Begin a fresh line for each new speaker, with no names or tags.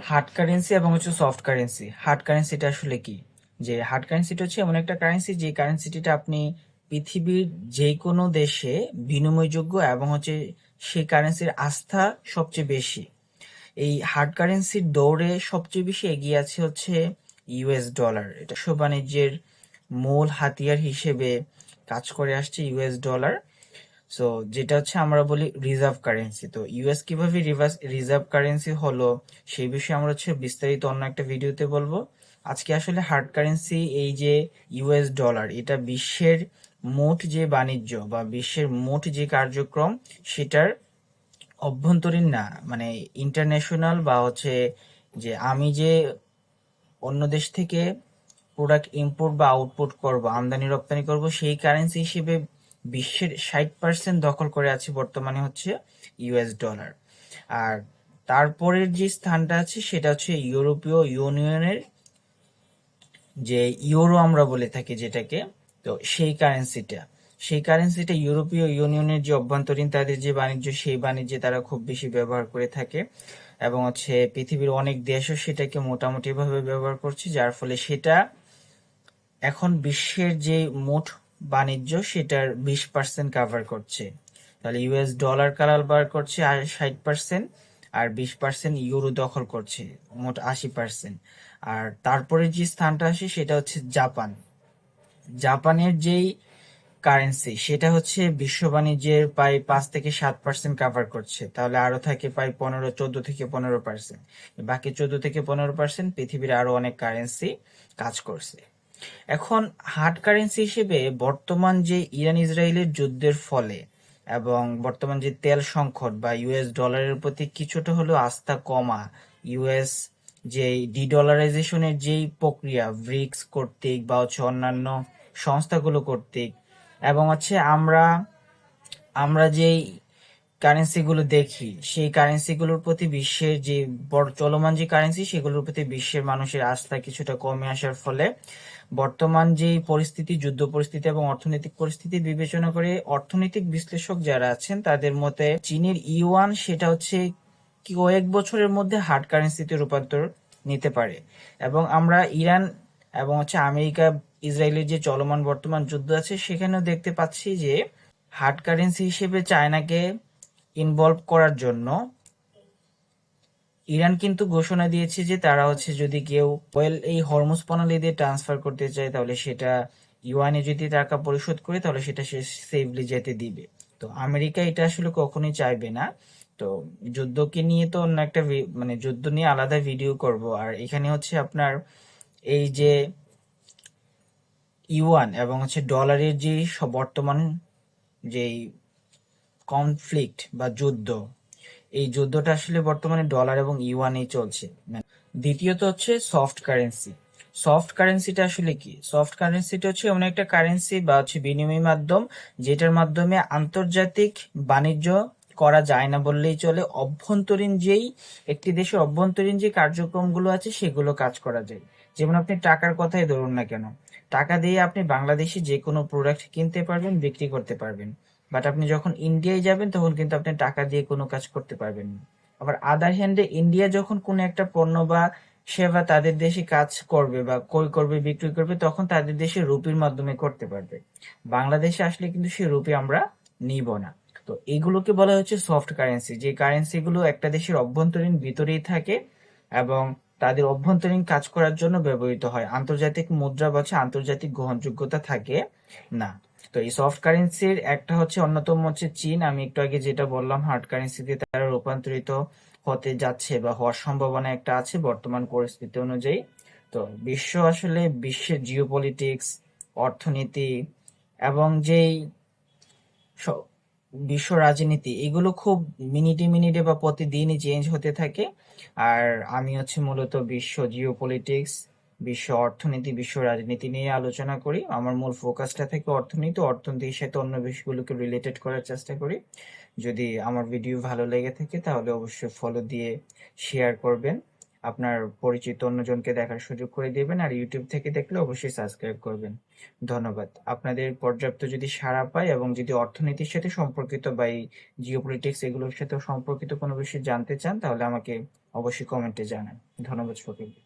Hard currency এবং হচ্ছে soft currency. Hard কারেন্সিটা আসলে কি? যে হার্ড কারেন্সিটা হচ্ছে এমন একটা কারেন্সি যে কারেন্সিটা আপনি পৃথিবীর যে কোনো দেশে বিনিময়যোগ্য এবং হচ্ছে সেই কারেন্সির আস্থা সবচেয়ে বেশি। এই হার্ড কারেন্সির দৌড়ে সবচেয়ে বেশি এগিয়ে আছে হচ্ছে ইউএস ডলার। এটা বিশ্ব বাণিজ্যের মূল হাতিয়ার হিসেবে কাজ করে আসছে ইউএস ডলার। সো যেটা হচ্ছে আমরা বলি রিজার্ভ কারেন্সি। তো ইউএস কিভাবে রিজার্ভ কারেন্সি হলো সেই বিষয়ে আমরা হচ্ছে বিস্তারিত অন্য একটা ভিডিওতে বলবো। আজকে আসলে হার্ড কারেন্সি এই যে ইউএস ডলার, এটা বিশ্বের মোট যে বাণিজ্য বা বিশ্বের মোট যে কার্যক্রম সেটার অভ্যন্তরীণ না, মানে ইন্টারন্যাশনাল বা হচ্ছে যে আমি যে অন্য দেশ থেকে প্রোডাক্ট ইম্পোর্ট বা আউটপুট করব, আমদানি রপ্তানি করব, সেই কারেন্সি হিসেবে বিশ্বের 60% দখল করে আছে বর্তমানে হচ্ছে ইউএস ডলার। আর তারপরের যে স্থানটা আছে সেটা হচ্ছে ইউরোপীয় ইউনিয়নের যে ইউরো আমরা বলে থাকি যেটাকে, তো সেই কারেন্সিটা ইউরোপীয় ইউনিয়নের যে অভ্যন্তরীণ তাদের যে বাণিজ্য, সেই বাণিজ্যে তারা খুব বেশি ব্যবহার করে থাকে এবং হচ্ছে পৃথিবীর অনেক দেশও সেটাকে মোটামুটি ভাবে ব্যবহার করছে, যার ফলে সেটা এখন বিশ্বের যে মোট বাণিজ্য সেটার 20% কাভার করছে। তাহলে ইউএস ডলার কারবার করছে আর 60%, আর 20% ইউরো দখল করছে, মোট 80%। আর তারপরে যে স্থানটা আসে সেটা হচ্ছে জাপান। জাপানের যেই কারেন্সি সেটা হচ্ছে বিশ্ব বাণিজ্যের প্রায় 5 থেকে 7% কাভার করছে। তাহলে আরো থাকে প্রায় 14 থেকে 15%। বাকি 14 থেকে 15% পৃথিবীর আরো অনেক কারেন্সি কাজ করছে। এখন হার্ড কারেন্সি হিসেবে বর্তমান যে ইরান ইসরায়েলের যুদ্ধের ফলে এবং বর্তমান যে তেল সংকট বা ইউএস ডলারের প্রতি কিছুটা হলেও আস্থা কমা, ইউএস যে ডিডলারাইজেশনের যেই প্রক্রিয়া ব্রিক্স কর্তৃক বা হচ্ছে অন্যান্য সংস্থাগুলো কর্তৃক, এবং হচ্ছে আমরা আমরা যেই কারেন্সিগুলো দেখি সেই কারেন্সিগুলোর প্রতি বিশ্বের যে বড় চলমান যে কারেন্সি সেগুলোর প্রতি বিশ্বের মানুষের আস্থা কিছুটা কমে আসার ফলে বর্তমান যে পরিস্থিতি, যুদ্ধ পরিস্থিতি এবং অর্থনৈতিক পরিস্থিতি বিবেচনা করে অর্থনৈতিক বিশ্লেষক যারা আছেন তাদের মতে চীনের ইউয়ান সেটা হচ্ছে কয়েক বছরের মধ্যে হার্ড কারেন্সিতে রূপান্তর নিতে পারে। এবং আমরা ইরান এবং হচ্ছে আমেরিকা ইসরায়েলের যে চলমান বর্তমান যুদ্ধ আছে সেখানেও দেখতে পাচ্ছি যে হার্ড কারেন্সি হিসেবে চায়নাকে ইনভলভ করার জন্য ইরান কিন্তু ঘোষণা দিয়েছে যে তারা হচ্ছে যদি কেউ অয়েল এই হরমুজ প্রণালী দিয়ে ট্রান্সফার করতে চায় তাহলে সেটা ইউয়ানে যদি টাকা পরিশোধ করে তাহলে সেটা সে সেফলি যেতে দিবে। তো আমেরিকা এটা আসলে কখনোই চাইবে না। তো যুদ্ধকে নিয়ে তো অন্য একটা মানে যুদ্ধ নিয়ে আলাদা ভিডিও করব। আর এখানে হচ্ছে আপনার এই যে ইউয়ান এবং হচ্ছে ডলারের যে বর্তমান যেই কনফ্লিক্ট বা যুদ্ধ, এই যুদ্ধটা আসলে বর্তমানে ডলার এবং ইউয়ানেই চলছে। দ্বিতীয়ত হচ্ছে সফট কারেন্সি। সফট কারেন্সিটা আসলে কি? সফট কারেন্সিটা হচ্ছে এমন একটা কারেন্সি বা হচ্ছে বিনিময় মাধ্যম যেটার মাধ্যমে আন্তর্জাতিক বাণিজ্য করা যায় না বললেই চলে। অভ্যন্তরীণ যেই একটি দেশের অভ্যন্তরীণ যে কার্যক্রমগুলো আছে সেগুলো কাজ করা যায়। যেমন আপনি টাকার কথাই ধরুন না কেন, টাকা দিয়ে আপনি বাংলাদেশে যে কোনো প্রোডাক্ট কিনতে পারবেন, বিক্রি করতে পারবেন। বাট আপনি যখন ইন্ডিয়ায় যাবেন তখন কিন্তু আপনি টাকা দিয়ে কোনো কাজ করতে পারবেন না। আবার আদার হ্যান্ডে ইন্ডিয়া যখন কোনো একটা পণ্য বা সেবা তাদের দেশে কাজ করবে বা ক্রয় করবে, বিক্রি করবে, তখন তাদের দেশে রুপির মাধ্যমে করতে পারবে। বাংলাদেশে আসলে কিন্তু সেই রুপি আমরা নিব না। তো এগুলোকে বলা হচ্ছে সফট কারেন্সি, যে কারেন্সি গুলো একটা দেশের অভ্যন্তরীণ ভিতরেই থাকে এবং তাদের অভ্যন্তরীণ কাজ করার জন্য ব্যবহৃত হয়, আন্তর্জাতিক মুদ্রা বা হচ্ছে আন্তর্জাতিক গ্রহণযোগ্যতা থাকে না। তো এই সফট কারেন্সির একটা হচ্ছে অন্যতম হচ্ছে চীন। আমি একটু আগে যেটা বললাম হার্ড কারেন্সিতে তারা রূপান্তরিত হতে যাচ্ছে বা হওয়ার সম্ভাবনা একটা আছে বর্তমান পরিস্থিতি অনুযায়ী। তো বিশ্বের জিওপলিটিক্স, অর্থনীতি এবং যেই স- বিশ্ব রাজনীতি, এগুলো খুব মিনিটে মিনিটে বা প্রতিদিনই চেঞ্জ হতে থাকে। আর আমি হচ্ছে মূলত বিশ্ব জিওপলিটিক্স, বিশ্ব অর্থনীতি, বিশ্ব রাজনীতি নিয়ে আলোচনা করি। আমার মূল ফোকাসটা থাকে অর্থনীতির সাথে অন্য বিষয়গুলোকে রিলেটেড করার চেষ্টা করি। যদি আমার ভিডিও ভালো লেগে থাকে তাহলে অবশ্যই ফলো দিয়ে শেয়ার করবেন। আপনার পরিচিত অন্যজনকে দেখার সুযোগ করে দিবেন, আর ইউটিউব থেকে দেখলে অবশ্যই সাবস্ক্রাইব করবেন। ধন্যবাদ। আপনাদের পর্যাপ্ত যদি সাড়া পায় এবং যদি অর্থনীতির সাথে সম্পর্কিত বা এই জিওপলিটিক্স এগুলোর সাথে সম্পর্কিত কোনো বিষয় জানতে চান, তাহলে আমাকে অবশ্যই কমেন্টে জানান। ধন্যবাদ সকলকে।